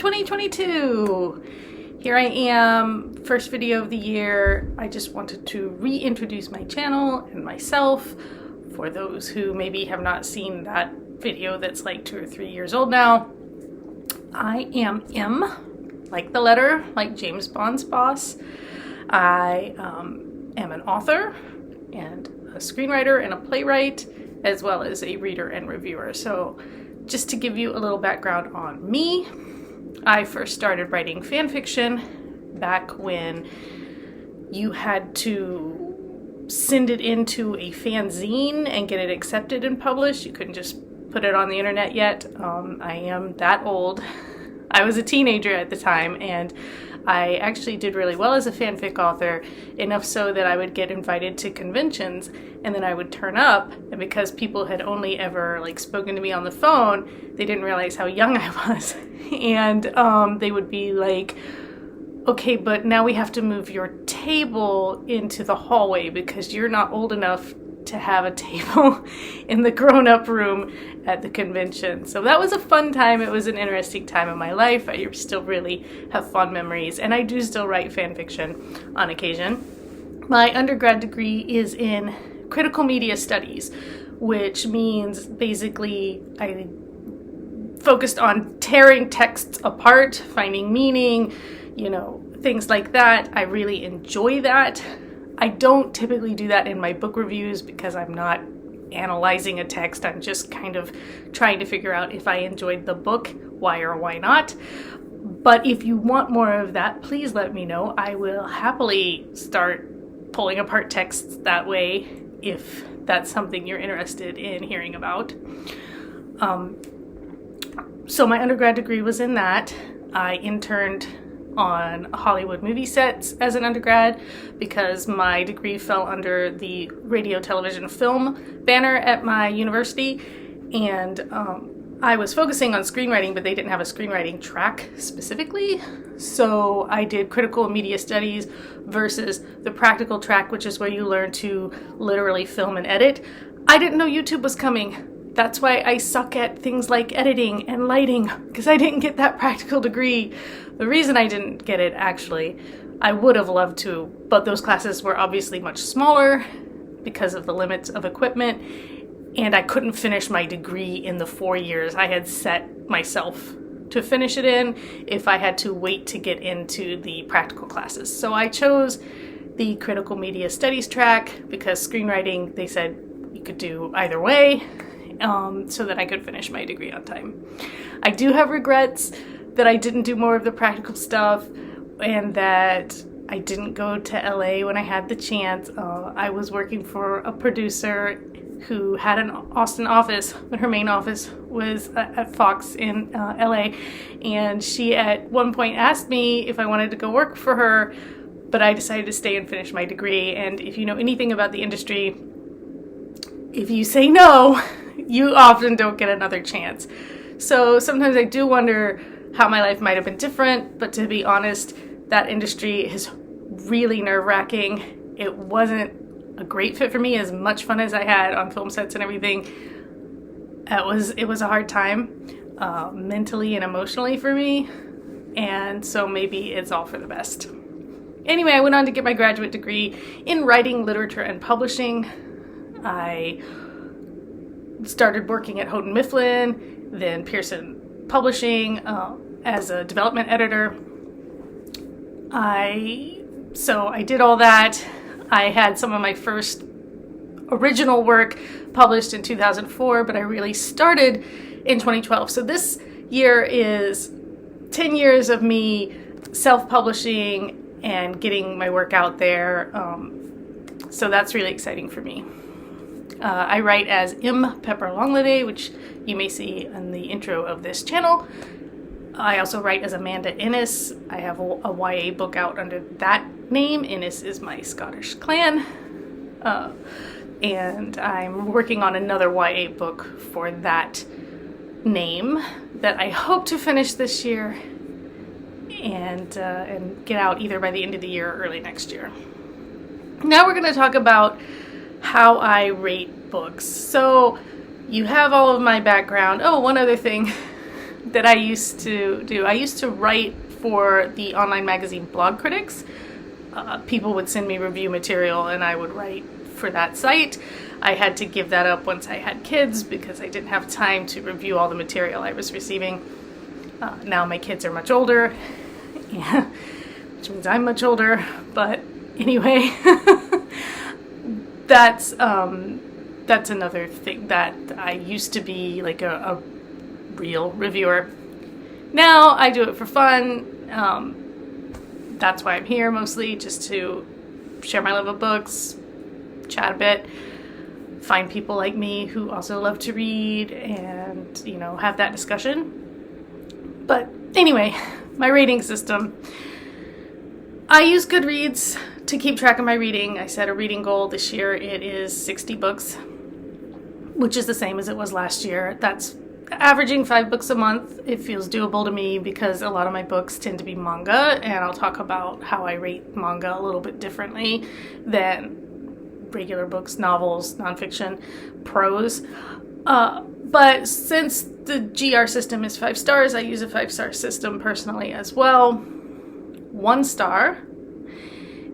2022! Here I am, first video of the year. I just wanted to reintroduce my channel and myself for those who maybe have not seen that video that's like 2 or 3 years old now. I am M, like the letter, like James Bond's boss. I am an author and a screenwriter and a playwright, as well as a reader and reviewer. So just to give you a little background on me, I first started writing fan fiction back when you had to send it into a fanzine and get it accepted and published. You couldn't just put it on the internet yet. I am that old. I was a teenager at the time, and I actually did really well as a fanfic author, enough so that I would get invited to conventions, and then I would turn up, and because people had only ever spoken to me on the phone, they didn't realize how young I was. And they would be like, okay, but now we have to move your table into the hallway because you're not old enough to have a table in the grown-up room at the convention. So that was a fun time. It was an interesting time in my life. I still really have fond memories, and I do still write fan fiction on occasion. My undergrad degree is in critical media studies, which means basically I focused on tearing texts apart, finding meaning, things like that. I really enjoy that. I don't typically do that in my book reviews because I'm not analyzing a text. I'm just kind of trying to figure out if I enjoyed the book, why or why not. But if you want more of that, please let me know. I will happily start pulling apart texts that way if that's something you're interested in hearing about. So my undergrad degree was in that. I interned on Hollywood movie sets as an undergrad because my degree fell under the radio, television, film banner at my university, and I was focusing on screenwriting, but they didn't have a screenwriting track specifically, so I did critical media studies versus the practical track, which is where you learn to literally film and edit. I didn't know YouTube was coming. That's why I suck at things like editing and lighting, because I didn't get that practical degree. The reason I didn't get it, actually, I would have loved to, but those classes were obviously much smaller because of the limits of equipment, and I couldn't finish my degree in the 4 years I had set myself to finish it in if I had to wait to get into the practical classes. So I chose the critical media studies track because screenwriting, they said you could do either way. So that I could finish my degree on time. I do have regrets that I didn't do more of the practical stuff and that I didn't go to LA when I had the chance. I was working for a producer who had an Austin office, but her main office was at Fox in LA, and she at one point asked me if I wanted to go work for her, but I decided to stay and finish my degree. And if you know anything about the industry, if you say no, you often don't get another chance. So sometimes I do wonder how my life might have been different, but to be honest, that industry is really nerve-wracking. It wasn't a great fit for me, as much fun as I had on film sets and everything. It was a hard time, mentally and emotionally for me, and so maybe it's all for the best. Anyway, I went on to get my graduate degree in writing, literature, and publishing. I started working at Houghton Mifflin, then Pearson Publishing as a development editor. So I did all that. I had some of my first original work published in 2004, but I really started in 2012. So this year is 10 years of me self-publishing and getting my work out there. So that's really exciting for me. I write as M. Pepper Longlady, which you may see in the intro of this channel. I also write as Amanda Innes. I have a YA book out under that name. Innes is my Scottish clan. And I'm working on another YA book for that name that I hope to finish this year and get out either by the end of the year or early next year. Now we're going to talk about how I rate books. So you have all of my background. Oh, one other thing. that I used to do. I used to write for the online magazine Blogcritics. People would send me review material and I would write for that site. I had to give that up once I had kids because I didn't have time to review all the material I was receiving. Now my kids are much older, yeah, which means I'm much older, but anyway, that's another thing, that I used to be like a real reviewer. Now I do it for fun. That's why I'm here mostly, just to share my love of books, chat a bit, find people like me who also love to read, and, you know, have that discussion. But anyway, my rating system. I use Goodreads to keep track of my reading. I set a reading goal this year. It is 60 books, which is the same as it was last year. That's averaging 5 books a month. It feels doable to me because a lot of my books tend to be manga, and I'll talk about how I rate manga a little bit differently than regular books, novels, nonfiction, prose. But since the GR system is 5 stars, I use a 5-star system personally as well. 1 star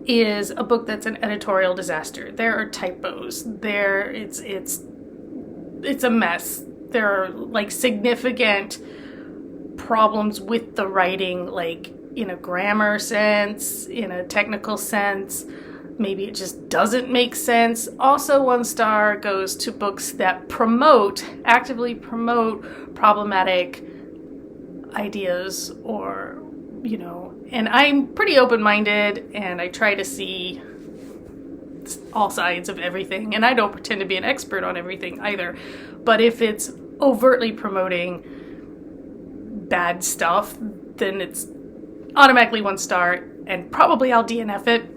is a book that's an editorial disaster. There are typos. It's a mess. There are like significant problems with the writing, like in a grammar sense, in a technical sense. Maybe it just doesn't make sense. Also, 1 star goes to books that actively promote problematic ideas, or, you know, and I'm pretty open-minded and I try to see all sides of everything, and I don't pretend to be an expert on everything either. But if it's overtly promoting bad stuff, then it's automatically 1 star, and probably I'll DNF it.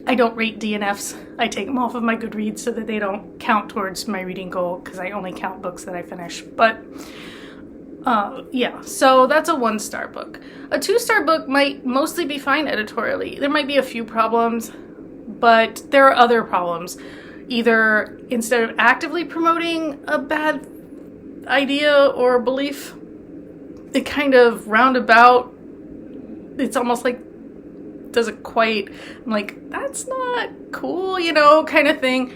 I don't rate DNFs. I take them off of my Goodreads so that they don't count towards my reading goal, because I only count books that I finish. But yeah, so that's a 1 star book. A 2 star book might mostly be fine editorially. There might be a few problems, but there are other problems. Either instead of actively promoting a bad idea or belief, it kind of roundabout, it's almost like doesn't quite, I'm like, that's not cool, you know, kind of thing.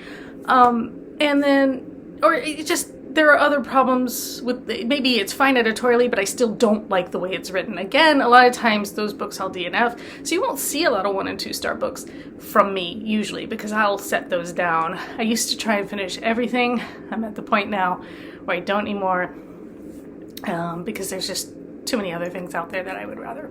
And then, or it just, there are other problems with, maybe it's fine editorially, but I still don't like the way it's written. Again, a lot of times those books I'll DNF, so you won't see a lot of 1 and 2 star books from me usually, because I'll set those down. I used to try and finish everything. I'm at the point now where I don't anymore, because there's just too many other things out there that I would rather.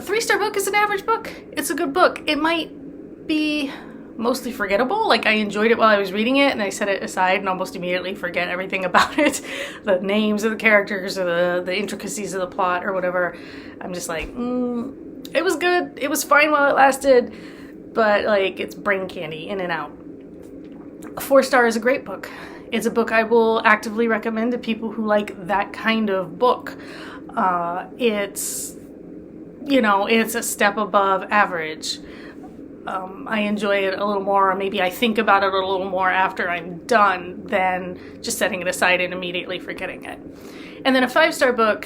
3 star book is an average book. It's a good book. It might be mostly forgettable. Like, I enjoyed it while I was reading it, and I set it aside and almost immediately forget everything about it. The names of the characters, or the intricacies of the plot, or whatever. I'm just like, it was good. It was fine while it lasted, but like, it's brain candy in and out. A 4 star is a great book. It's a book I will actively recommend to people who like that kind of book. It's, you know, it's a step above average. I enjoy it a little more, or maybe I think about it a little more after I'm done than just setting it aside and immediately forgetting it. And then a 5 star book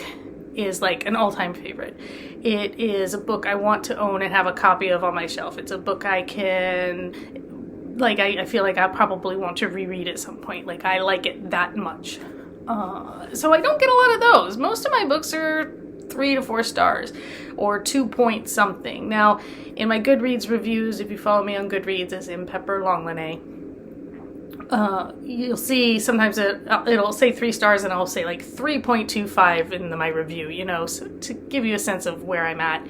is like an all-time favorite. It is a book I want to own and have a copy of on my shelf. It's a book I can, like, I feel like I probably want to reread at some point. Like, I like it that much. So I don't get a lot of those. Most of my books are 3 to 4 stars, or 2 point something. Now, in my Goodreads reviews, if you follow me on Goodreads as M. Pepper Longlinay, you'll see sometimes it'll say 3 stars and I'll say like 3.25 in my review, you know, so to give you a sense of where I'm at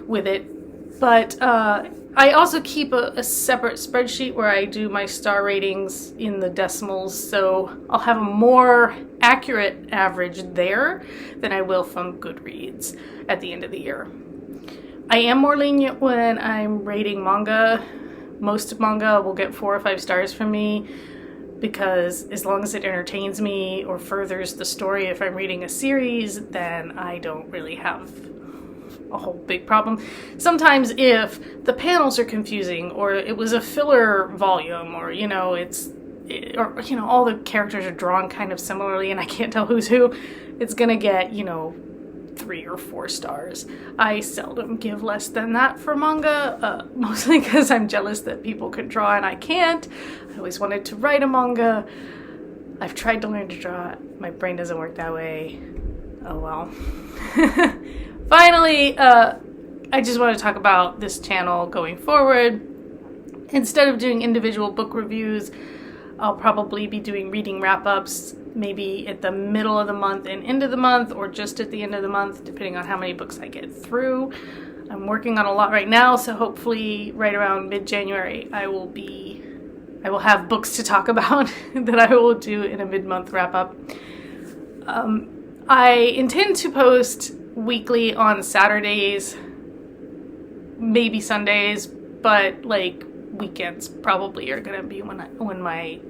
with it. But I also keep a separate spreadsheet where I do my star ratings in the decimals, so I'll have a more accurate average there than I will from Goodreads at the end of the year. I am more lenient when I'm rating manga. Most manga will get 4 or 5 stars from me, because as long as it entertains me or furthers the story, if I'm reading a series, then I don't really have a whole big problem. Sometimes if the panels are confusing, or it was a filler volume, or, you know, it's or, you know, all the characters are drawn kind of similarly and I can't tell who's who, it's gonna get, you know, 3 or 4 stars. I seldom give less than that for manga, mostly because I'm jealous that people can draw and I can't. I always wanted to write a manga. I've tried to learn to draw. My brain doesn't work that way. Oh well. Finally, I just want to talk about this channel going forward. Instead of doing individual book reviews, I'll probably be doing reading wrap-ups, maybe at the middle of the month and end of the month, or just at the end of the month, depending on how many books I get through. I'm working on a lot right now, so hopefully right around mid-January I will have books to talk about that I will do in a mid-month wrap-up. I intend to post weekly on Saturdays, maybe Sundays, but like weekends probably are gonna be when my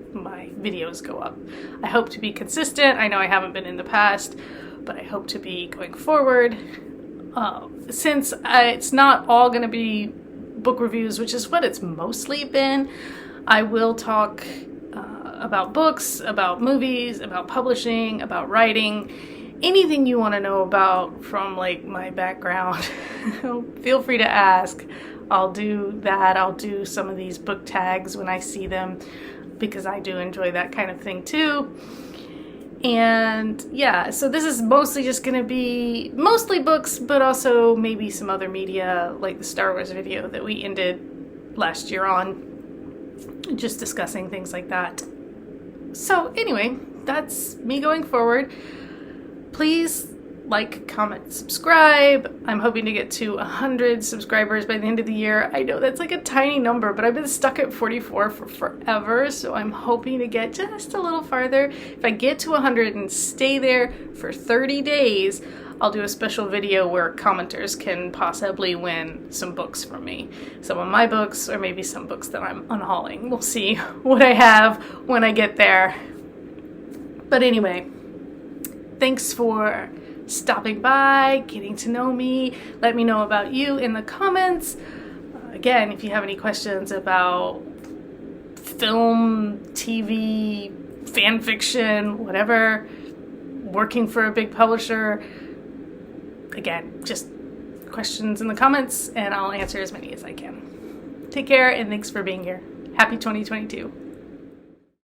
videos go up. I hope to be consistent. I know I haven't been in the past, but I hope to be going forward. Since it's not all gonna be book reviews, which is what it's mostly been, I will talk about books, about movies, about publishing, about writing, anything you want to know about from like my background. Feel free to ask. I'll do that. I'll do some of these book tags when I see them because I do enjoy that kind of thing too. And yeah, so this is mostly just going to be mostly books, but also maybe some other media like the Star Wars video that we ended last year on, just discussing things like that. So anyway, that's me going forward. Please like, comment, subscribe. I'm hoping to get to 100 subscribers by the end of the year. I know that's like a tiny number, but I've been stuck at 44 for forever, so I'm hoping to get just a little farther. If I get to 100 and stay there for 30 days, I'll do a special video where commenters can possibly win some books from me. Some of my books, or maybe some books that I'm unhauling. We'll see what I have when I get there. But anyway, thanks for stopping by, getting to know me. Let me know about you in the comments. Again, if you have any questions about film, TV, fan fiction, whatever, working for a big publisher, again, just questions in the comments and I'll answer as many as I can. Take care and thanks for being here. Happy 2022.